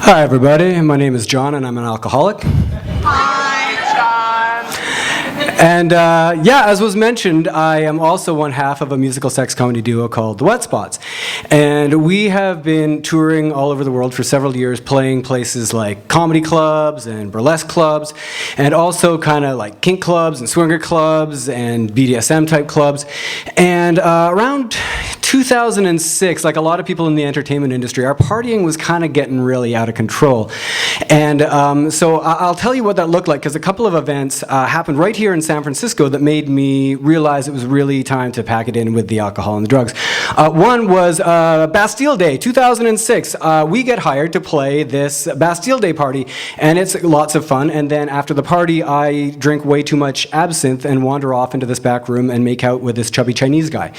Hi everybody, my name is John and I'm an alcoholic. Hi, John. And as was mentioned, I am also one half of a musical sex comedy duo called The Wet Spots. And we have been touring all over the world for several years, playing places like comedy clubs and burlesque clubs, and also kind of like kink clubs and swinger clubs and BDSM type clubs. And around 2006, like a lot of people in the entertainment industry, our partying was kind of getting really out of control. And so I'll tell you what that looked like, because a couple of events happened right here in San Francisco that made me realize it was really time to pack it in with the alcohol and the drugs. One was Bastille Day, 2006. We get hired to play this Bastille Day party, and it's lots of fun. And then after the party, I drink way too much absinthe and wander off into this back room and make out with this chubby Chinese guy.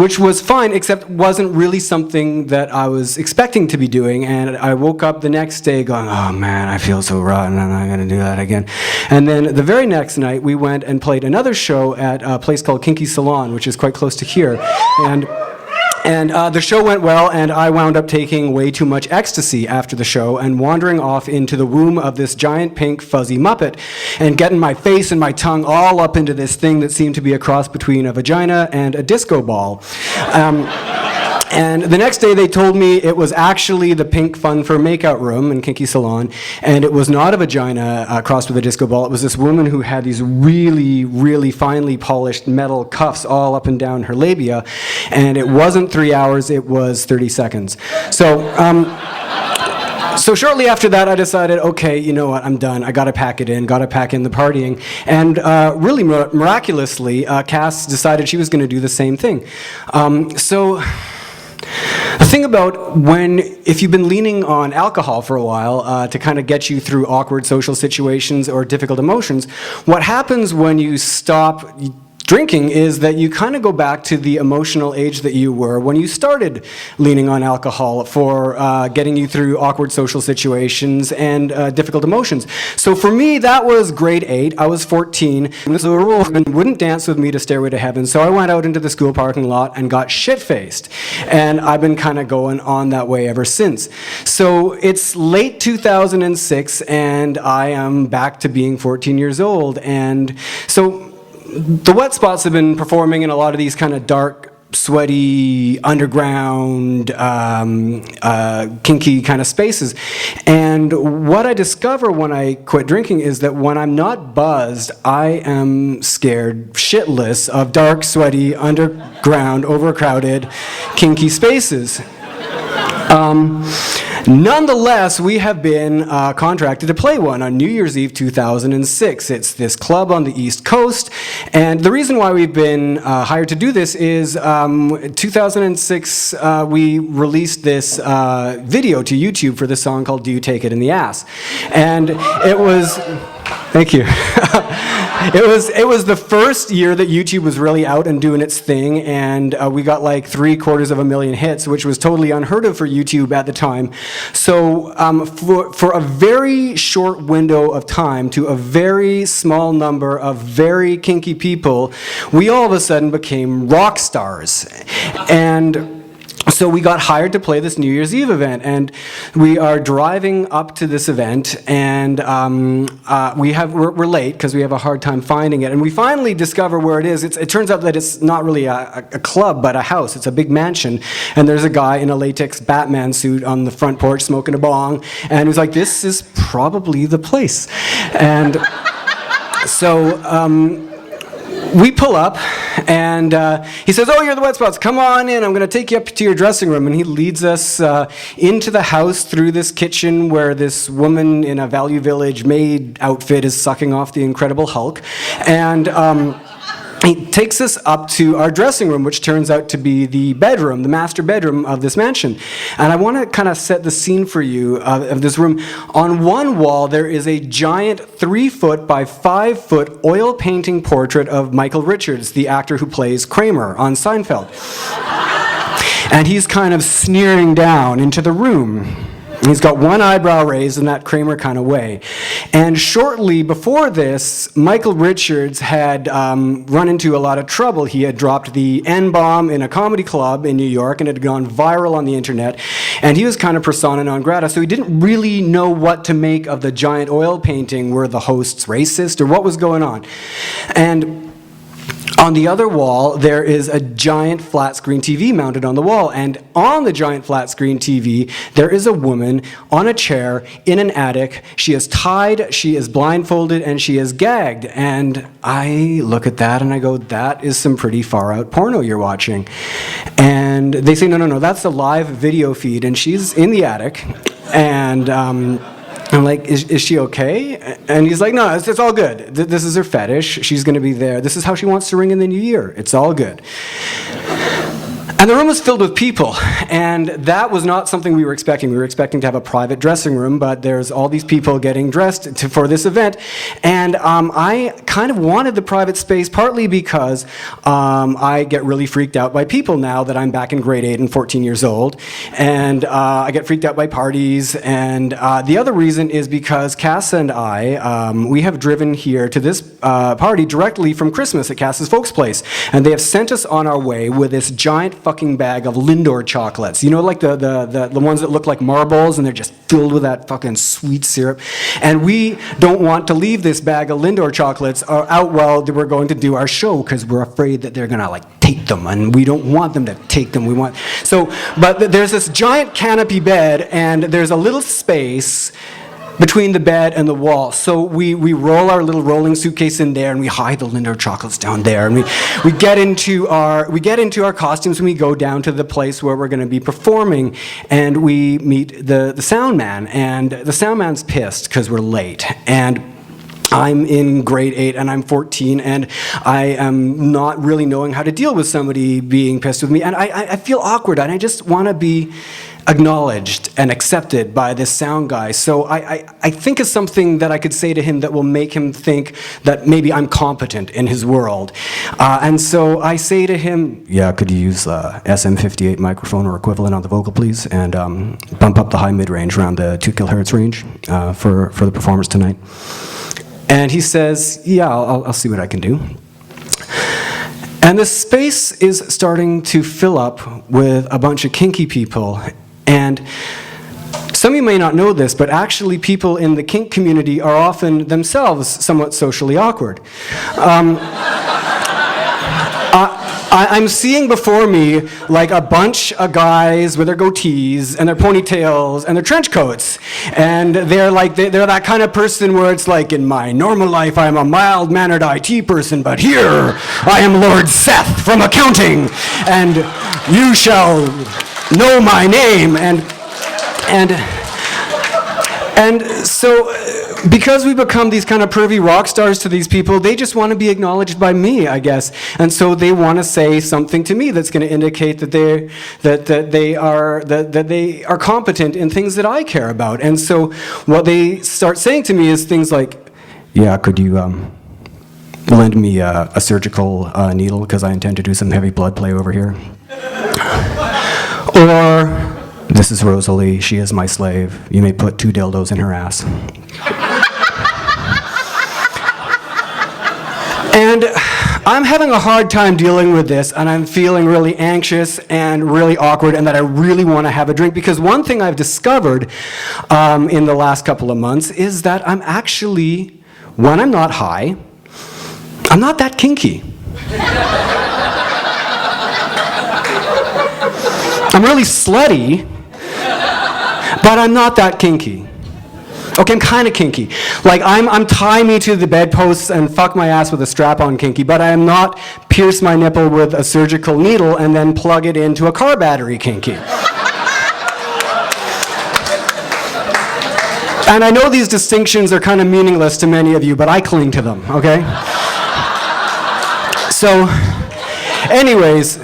Which was fine, except wasn't really something that I was expecting to be doing. And I woke up the next day going, oh man, I feel so rotten, I'm not gonna do that again. And then the very next night, we went and played another show at a place called Kinky Salon, which is quite close to here. And the show went well, and I wound up taking way too much ecstasy after the show and wandering off into the womb of this giant pink fuzzy Muppet and getting my face and my tongue all up into this thing that seemed to be a cross between a vagina and a disco ball. And the next day they told me it was actually the Pink Fun for Makeout room in Kinky Salon, and it was not a vagina crossed with a disco ball. It was this woman who had these really, really finely polished metal cuffs all up and down her labia, and it wasn't 3 hours, it was 30 seconds. So shortly after that, I decided, okay, you know what, I'm done. I gotta pack it in, gotta pack in the partying. And really miraculously, Cass decided she was gonna do the same thing. The thing about if you've been leaning on alcohol for a while to kind of get you through awkward social situations or difficult emotions, what happens when you stop drinking is that you kind of go back to the emotional age that you were when you started leaning on alcohol for getting you through awkward social situations and difficult emotions. So for me, that was grade 8. I was 14. This woman wouldn't dance with me to Stairway to Heaven, so I went out into the school parking lot and got shit-faced. And I've been kind of going on that way ever since. So it's late 2006, and I am back to being 14 years old. And so the Wet Spots have been performing in a lot of these kind of dark, sweaty, underground, kinky kind of spaces. And what I discover when I quit drinking is that when I'm not buzzed, I am scared shitless of dark, sweaty, underground, overcrowded, kinky spaces. Nonetheless, we have been contracted to play one on New Year's Eve 2006. It's this club on the East Coast, and the reason why we've been hired to do this is 2006 we released this video to YouTube for this song called Do You Take It in the Ass? And it was... Thank you. It was the first year that YouTube was really out and doing its thing, and we got like 750,000 hits, which was totally unheard of for YouTube at the time. So for a very short window of time to a very small number of very kinky people, we all of a sudden became rock stars. And so we got hired to play this New Year's Eve event, and we are driving up to this event, and we're late because we have a hard time finding it, and we finally discover where it is. It turns out that it's not really a club, but a house. It's a big mansion, and there's a guy in a latex Batman suit on the front porch smoking a bong, and he's like, this is probably the place. And so we pull up, and he says, oh, you're the Wet Spots, come on in, I'm going to take you up to your dressing room. And he leads us into the house through this kitchen where this woman in a Value Village maid outfit is sucking off the Incredible Hulk. And he takes us up to our dressing room, which turns out to be the bedroom, the master bedroom of this mansion. And I want to kind of set the scene for you of this room. On one wall, there is a giant 3-foot by 5-foot oil painting portrait of Michael Richards, the actor who plays Kramer on Seinfeld. And he's kind of sneering down into the room. He's got one eyebrow raised in that Kramer kind of way. And shortly before this, Michael Richards had run into a lot of trouble. He had dropped the N-bomb in a comedy club in New York, and it had gone viral on the internet. And he was kind of persona non grata, so he didn't really know what to make of the giant oil painting. Were the hosts racist, or what was going on? And on the other wall, there is a giant flat screen TV mounted on the wall. And on the giant flat screen TV, there is a woman on a chair in an attic. She is tied, she is blindfolded, and she is gagged. And I look at that and I go, that is some pretty far out porno you're watching. And they say, no, that's the live video feed. And she's in the attic. And I'm like, is she okay? And he's like, no, it's all good. This is her fetish. She's going to be there. This is how she wants to ring in the new year. It's all good. And the room was filled with people, and that was not something we were expecting. We were expecting to have a private dressing room, but there's all these people getting dressed for this event, and I kind of wanted the private space, partly because I get really freaked out by people now that I'm back in grade 8 and 14 years old, and I get freaked out by parties, and the other reason is because Cass and I, we have driven here to this party directly from Christmas at Cass's folks' place, and they have sent us on our way with this giant fucking bag of Lindor chocolates. You know, like the ones that look like marbles and they're just filled with that fucking sweet syrup. And we don't want to leave this bag of Lindor chocolates out while we're going to do our show because we're afraid that they're gonna like take them, and we don't want them to take them. But there's this giant canopy bed and there's a little space between the bed and the wall. So we roll our little rolling suitcase in there and we hide the Lindor chocolates down there, and we get into our costumes and we go down to the place where we're going to be performing, and we meet the sound man, and the sound man's pissed because we're late. And I'm in grade 8 and I'm 14, and I am not really knowing how to deal with somebody being pissed with me, and I feel awkward, and I just want to be acknowledged and accepted by this sound guy. So I think of something that I could say to him that will make him think that maybe I'm competent in his world. And so I say to him, yeah, could you use SM58 microphone or equivalent on the vocal, please? And bump up the high mid-range around the 2 kilohertz range for the performance tonight. And he says, yeah, I'll see what I can do. And the space is starting to fill up with a bunch of kinky people. And some of you may not know this, but actually people in the kink community are often themselves somewhat socially awkward. I'm seeing before me like a bunch of guys with their goatees and their ponytails and their trench coats, and they're that kind of person where it's like, in my normal life I'm a mild-mannered IT person, but here I am Lord Seth from accounting, and you shall know my name, and so because we become these kind of pervy rock stars to these people, they just want to be acknowledged by me, I guess. And so they want to say something to me that's going to indicate that they are competent in things that I care about. And so what they start saying to me is things like, yeah, could you lend me a surgical needle because I intend to do some heavy blood play over here? Or, this is Rosalie, she is my slave. You may put 2 dildos in her ass. And I'm having a hard time dealing with this, and I'm feeling really anxious and really awkward, and that I really want to have a drink, because one thing I've discovered in the last couple of months is that I'm actually, when I'm not high, I'm not that kinky. I'm really slutty, but I'm not that kinky. Okay, I'm kind of kinky. Like, I'm tie me to the bedposts and fuck my ass with a strap-on kinky, but I am not pierce my nipple with a surgical needle and then plug it into a car battery kinky. And I know these distinctions are kind of meaningless to many of you, but I cling to them, okay? So, anyways,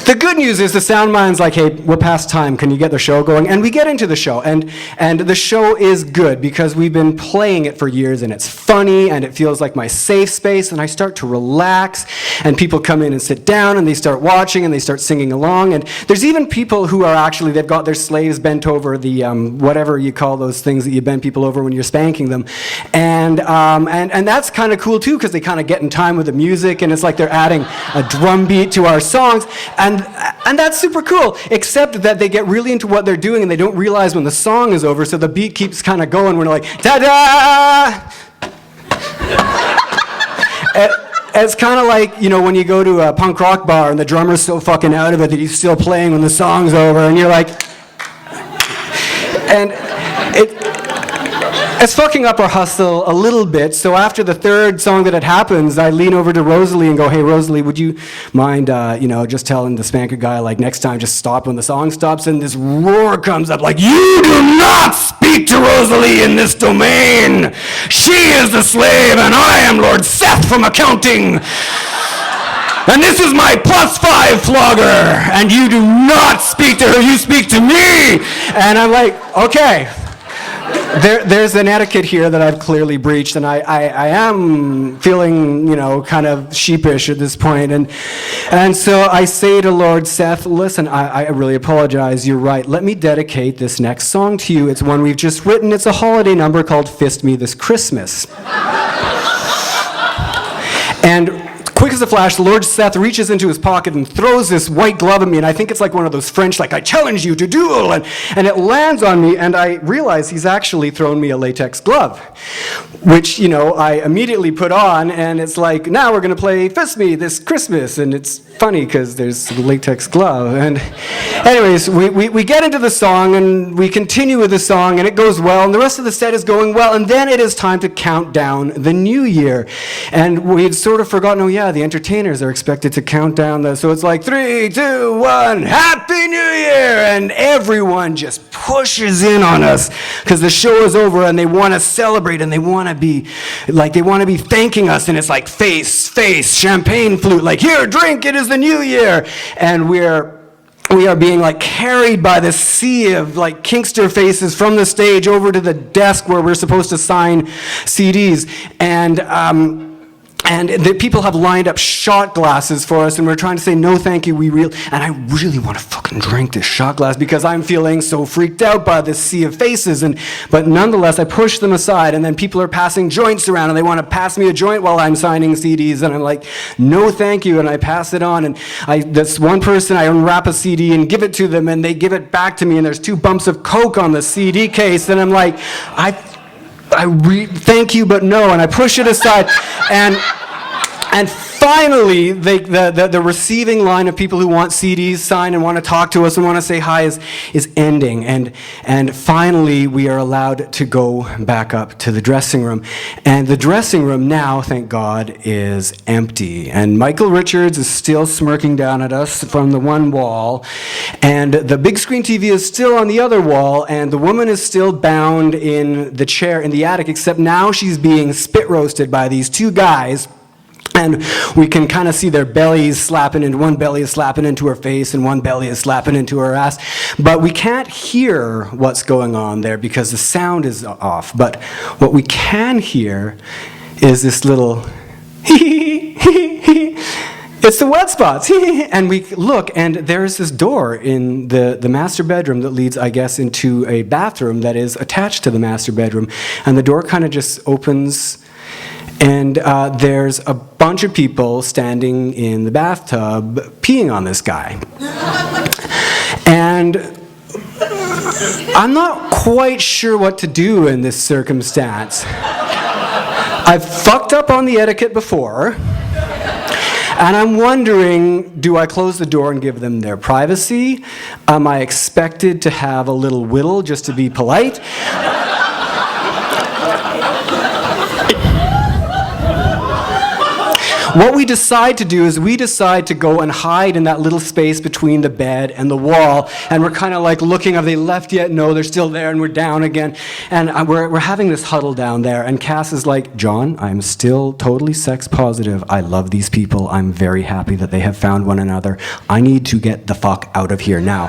The good news is the sound mind's like, hey, we're past time. Can you get the show going? And we get into the show. And the show is good because we've been playing it for years, and it's funny, and it feels like my safe space, and I start to relax, and people come in and sit down, and they start watching, and they start singing along. And there's even people who are actually, they've got their slaves bent over the, whatever you call those things that you bend people over when you're spanking them. And that's kind of cool, too, because they kind of get in time with the music, and it's like they're adding a drum beat to our songs. And that's super cool, except that they get really into what they're doing and they don't realize when the song is over, so the beat keeps kind of going. We're like, ta-da! It's kind of like, you know, when you go to a punk rock bar and the drummer's so fucking out of it that he's still playing when the song's over, and you're like... And it's fucking up our hustle a little bit, so after the third song that it happens, I lean over to Rosalie and go, hey, Rosalie, would you mind, just telling the spanker guy, like, next time, just stop when the song stops? And this roar comes up, like, you do not speak to Rosalie in this domain! She is the slave, and I am Lord Seth from accounting! And this is my +5 flogger, and you do not speak to her, you speak to me! And I'm like, okay. There's an etiquette here that I've clearly breached, and I am feeling, kind of sheepish at this point. And so I say to Lord Seth, listen, I really apologize, you're right. Let me dedicate this next song to you. It's one we've just written. It's a holiday number called Fist Me This Christmas. And quick as a flash, Lord Seth reaches into his pocket and throws this white glove at me, and I think it's like one of those French, like, I challenge you to duel, and it lands on me, and I realize he's actually thrown me a latex glove, which, I immediately put on, and it's like, now we're going to play Fist Me This Christmas, and it's funny because there's a latex glove. And anyways, we get into the song, and we continue with the song, and it goes well, and the rest of the set is going well, and then it is time to count down the new year. And we had sort of forgotten, oh yeah, the entertainers are expected to count down, so it's like 3, 2, 1, Happy New Year! And everyone just pushes in on us because the show is over, and they want to celebrate, and they want to be thanking us, and it's like face, champagne flute, like, here, drink, it is the new year. And we are being like carried by this sea of like kinkster faces from the stage over to the desk where we're supposed to sign CDs. And the people have lined up shot glasses for us, and we're trying to say, no, thank you, and I really want to fucking drink this shot glass because I'm feeling so freaked out by this sea of faces, but nonetheless, I push them aside, and then people are passing joints around, and they want to pass me a joint while I'm signing CDs, and I'm like, no, thank you, and I pass it on, and this one person, I unwrap a CD and give it to them, and they give it back to me, and there's 2 bumps of Coke on the CD case, and I'm like, thank you, but no, and I push it aside, and finally, the receiving line of people who want CDs signed and want to talk to us and want to say hi is ending, and finally we are allowed to go back up to the dressing room, and the dressing room now, thank God, is empty, and Michael Richards is still smirking down at us from the one wall, and the big screen TV is still on the other wall, and the woman is still bound in the chair in the attic, except now she's being spit roasted by these 2 guys. And we can kind of see their bellies slapping into, one belly is slapping into her face and one belly is slapping into her ass. But we can't hear what's going on there because the sound is off. But what we can hear is this little it's the wet spots. And we look, and there's this door in the master bedroom that leads, I guess, into a bathroom that is attached to the master bedroom. And the door kind of just opens, and there's a bunch of people standing in the bathtub peeing on this guy. And I'm not quite sure what to do in this circumstance. I've fucked up on the etiquette before, and I'm wondering, do I close the door and give them their privacy? Am I expected to have a little whittle just to be polite? What we decide to do is we decide to go and hide in that little space between the bed and the wall, and we're kind of like looking, have they left yet? No, they're still there, and we're down again. And we're having this huddle down there, and Cass is like, John, I'm still totally sex positive. I love these people. I'm very happy that they have found one another. I need to get the fuck out of here now.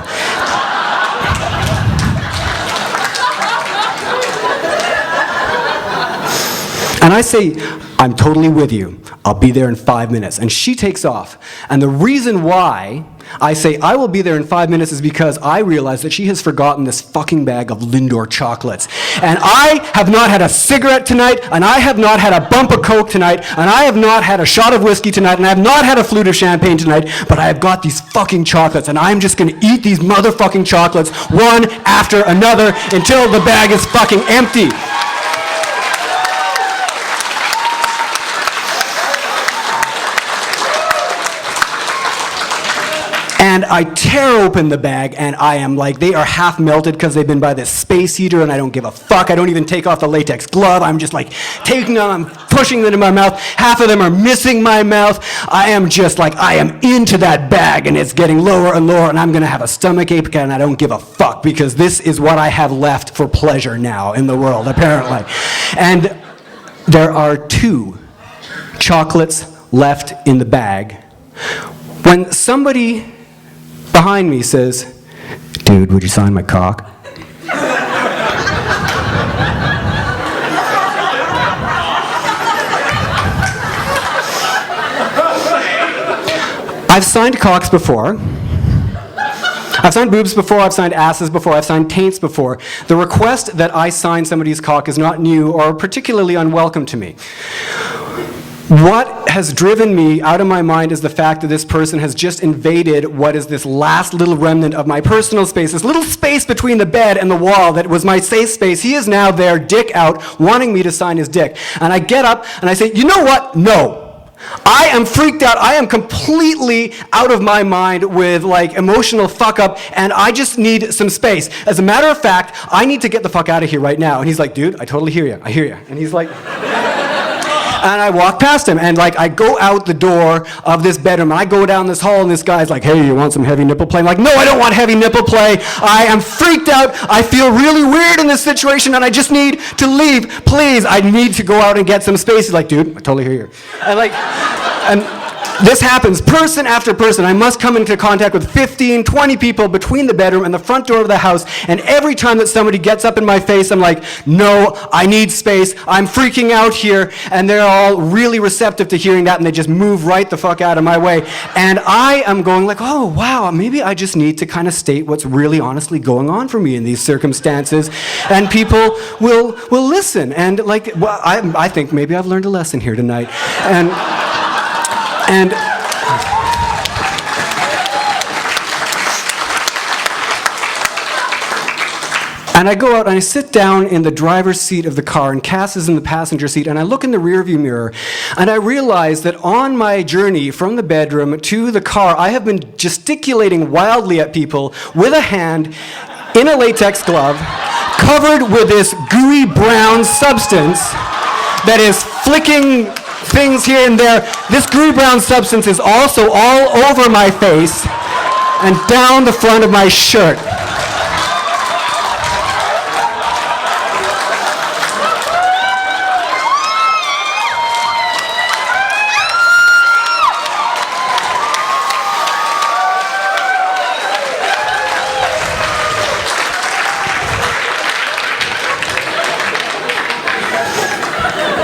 And I say, I'm totally with you. I'll be there in 5 minutes. And she takes off. And the reason why I say I will be there in 5 minutes is because I realize that she has forgotten this fucking bag of Lindor chocolates. And I have not had a cigarette tonight, and I have not had a bump of Coke tonight, and I have not had a shot of whiskey tonight, and I have not had a flute of champagne tonight, but I have got these fucking chocolates, and I'm just gonna eat these motherfucking chocolates one after another until the bag is fucking empty. And I tear open the bag, and I am like, they are half melted because they've been by this space heater, and I don't give a fuck. I don't even take off the latex glove. I'm just like taking them, I'm pushing them in my mouth. Half of them are missing my mouth. I am just like, I am into that bag, and it's getting lower and lower, and I'm gonna have a stomach ache, and I don't give a fuck because this is what I have left for pleasure now in the world, apparently. And there are 2 chocolates left in the bag. When somebody behind me says, dude, would you sign my cock? I've signed cocks before. I've signed boobs before, I've signed asses before, I've signed taints before. The request that I sign somebody's cock is not new or particularly unwelcome to me. What has driven me out of my mind is the fact that this person has just invaded what is this last little remnant of my personal space, this little space between the bed and the wall that was my safe space. He is now there, dick out, wanting me to sign his dick. And I get up and I say, you know what? No. I am freaked out. I am completely out of my mind with like emotional fuck up, and I just need some space. As a matter of fact, I need to get the fuck out of here right now. And he's like, dude, I totally hear you. I hear you. And he's like... And I walk past him, and like I go out the door of this bedroom, and I go down this hall, and this guy's like, hey, you want some heavy nipple play? I'm like, no, I don't want heavy nipple play. I am freaked out. I feel really weird in this situation, and I just need to leave. Please, I need to go out and get some space. He's like, dude, I totally hear you. And this happens person after person. I must come into contact with 15, 20 people between the bedroom and the front door of the house, and every time that somebody gets up in my face, I'm like, no, I need space, I'm freaking out here, and they're all really receptive to hearing that, and they just move right the fuck out of my way. And I am going like, oh, wow, maybe I just need to kind of state what's really honestly going on for me in these circumstances, and people will listen. And like, well, I think maybe I've learned a lesson here tonight. And I go out and I sit down in the driver's seat of the car, and Cass is in the passenger seat, and I look in the rearview mirror, and I realize that on my journey from the bedroom to the car, I have been gesticulating wildly at people with a hand in a latex glove, covered with this gooey brown substance that is flicking things here and there. This gooey brown substance is also all over my face and down the front of my shirt.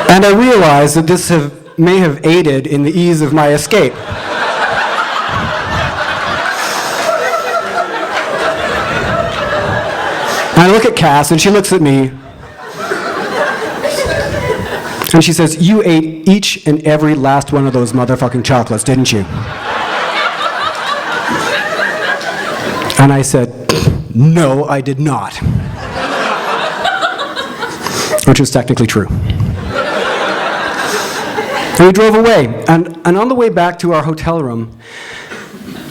And I realize that this may have aided in the ease of my escape. And I look at Cass, and she looks at me, and she says, you ate each and every last one of those motherfucking chocolates, didn't you? And I said, no, I did not. Which was technically true. And we drove away, and on the way back to our hotel room,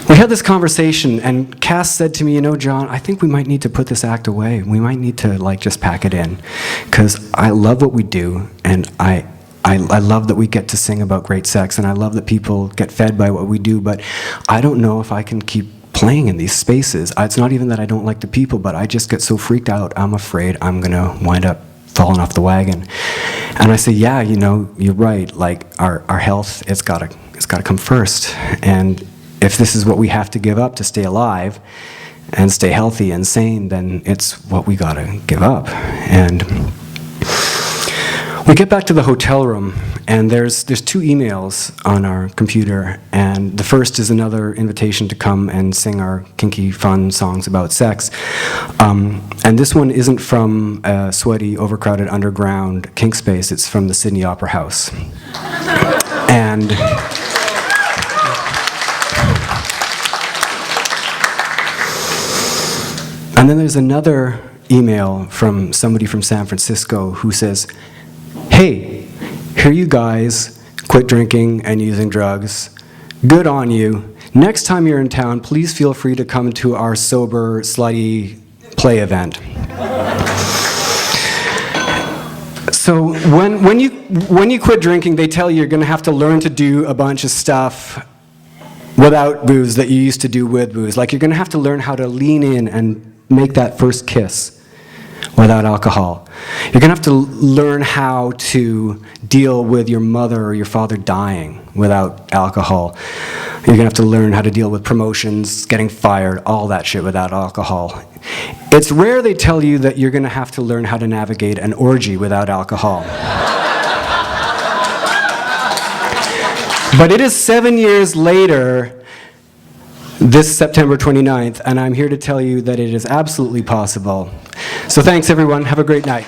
we had this conversation, and Cass said to me, you know, John, I think we might need to put this act away. We might need to, like, just pack it in, because I love what we do, and I I love that we get to sing about great sex, and I love that people get fed by what we do, but I don't know if I can keep playing in these spaces. It's not even that I don't like the people, but I just get so freaked out. I'm afraid I'm gonna wind up falling off the wagon. And I say, yeah, you know, you're right. Like our health, it's gotta come first. And if this is what we have to give up to stay alive and stay healthy and sane, then it's what we gotta give up. And we get back to the hotel room, and there's 2 emails on our computer, and the first is another invitation to come and sing our kinky, fun songs about sex. And this one isn't from a sweaty, overcrowded underground kink space, it's from the Sydney Opera House. And then there's another email from somebody from San Francisco who says, hey, here you guys quit drinking and using drugs. Good on you. Next time you're in town, please feel free to come to our sober, slutty play event. So when you quit drinking, they tell you you're going to have to learn to do a bunch of stuff without booze that you used to do with booze. Like you're going to have to learn how to lean in and make that first kiss without alcohol. You're going to have to learn how to deal with your mother or your father dying without alcohol. You're going to have to learn how to deal with promotions, getting fired, all that shit without alcohol. It's rare they tell you that you're going to have to learn how to navigate an orgy without alcohol. But it is 7 years later, this September 29th, and I'm here to tell you that it is absolutely possible. So thanks, everyone. Have a great night.